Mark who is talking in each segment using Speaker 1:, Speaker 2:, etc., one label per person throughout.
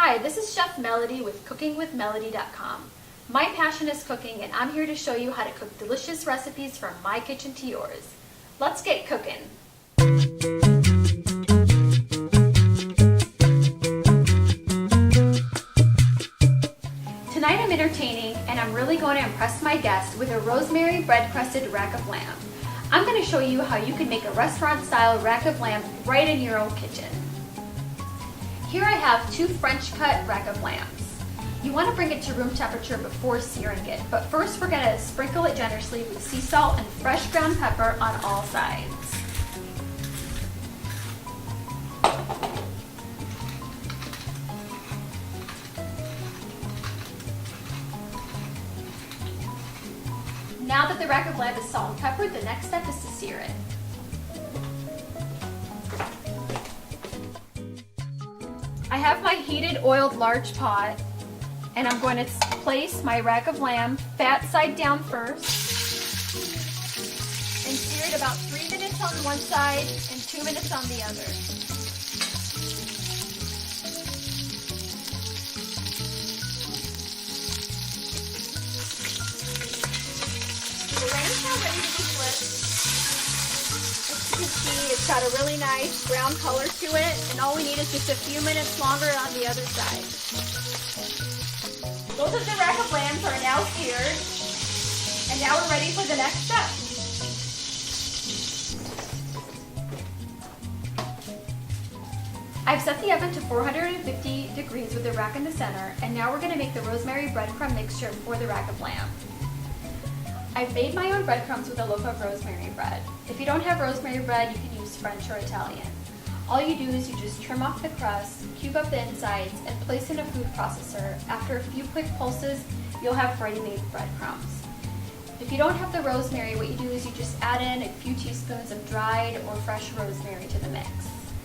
Speaker 1: Hi, this is Chef Melody with CookingWithMelody.com. My passion is cooking, and I'm here to show you how to cook delicious recipes from my kitchen to yours. Let's get cooking. Tonight I'm entertaining, and I'm really going to impress my guests with a rosemary bread-crusted rack of lamb. I'm going to show you how you can make a restaurant-style rack of lamb right in your own kitchen. Here I have 2 French-cut rack of lambs. You want to bring it to room temperature before searing it, but first we're going to sprinkle it generously with sea salt and fresh ground pepper on all sides. Now that the rack of lamb is salt and peppered, the next step is to sear it. I have my heated oiled large pot, and I'm going to place my rack of lamb fat side down first and sear it about 3 minutes on one side and 2 minutes on the other. The lamb is now ready to be flipped. As you can see, it's got a really nice brown color to it, and all we need is just a few minutes longer on the other side. Both of the rack of lambs are now seared, and now we're ready for the next step. I've set the oven to 450 degrees with the rack in the center, and now we're going to make the rosemary breadcrumb mixture for the rack of lamb. I've made my own breadcrumbs with a loaf of rosemary bread. If you don't have rosemary bread, you can use French or Italian. All you do is you just trim off the crust, cube up the insides, and place in a food processor. After a few quick pulses, you'll have ready-made breadcrumbs. If you don't have the rosemary, what you do is you just add in a few teaspoons of dried or fresh rosemary to the mix.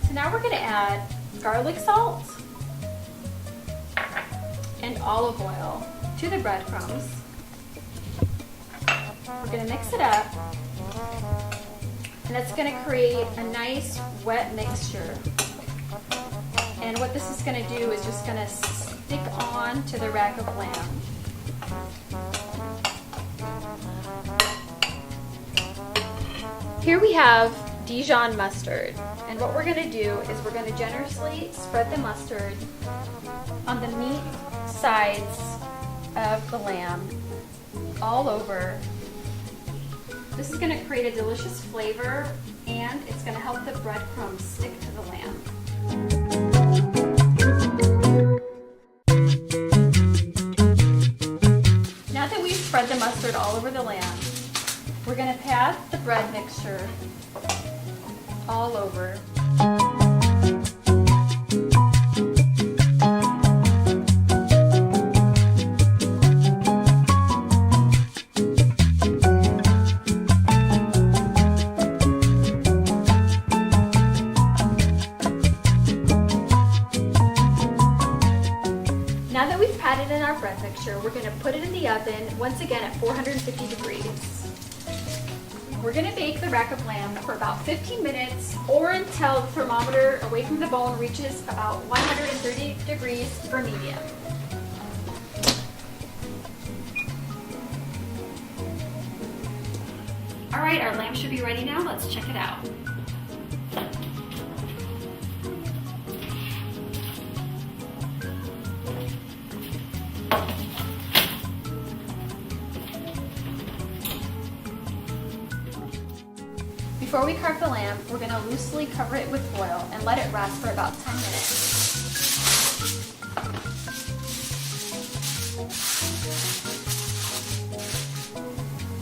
Speaker 1: So now we're going to add garlic salt and olive oil to the breadcrumbs. We're going to mix it up, and it's going to create a nice wet mixture. And what this is going to do is just going to stick on to the rack of lamb. Here we have Dijon mustard, and what we're going to do is we're going to generously spread the mustard on the meat sides of the lamb all over. This is going to create a delicious flavor, and it's going to help the breadcrumbs stick to the lamb. Now that we've spread the mustard all over the lamb, we're going to pat the bread mixture all over. Now that we've patted in our bread mixture, we're going to put it in the oven, once again at 450 degrees. We're going to bake the rack of lamb for about 15 minutes or until the thermometer away from the bone reaches about 130 degrees for medium. Alright, our lamb should be ready now. Let's check it out. Before we carve the lamb, we're going to loosely cover it with foil and let it rest for about 10 minutes.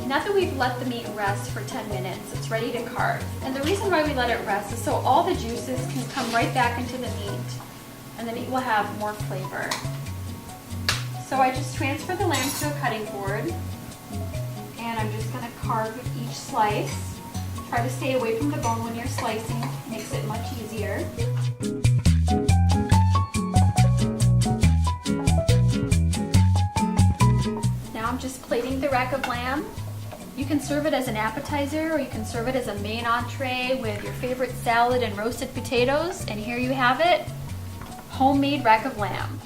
Speaker 1: Now that we've let the meat rest for 10 minutes, it's ready to carve. And the reason why we let it rest is so all the juices can come right back into the meat, and the meat will have more flavor. So I just transfer the lamb to a cutting board, and I'm just going to carve each slice. Try to stay away from the bone when you're slicing, makes it much easier. Now I'm just plating the rack of lamb. You can serve it as an appetizer, or you can serve it as a main entree with your favorite salad and roasted potatoes. And here you have it, homemade rack of lamb.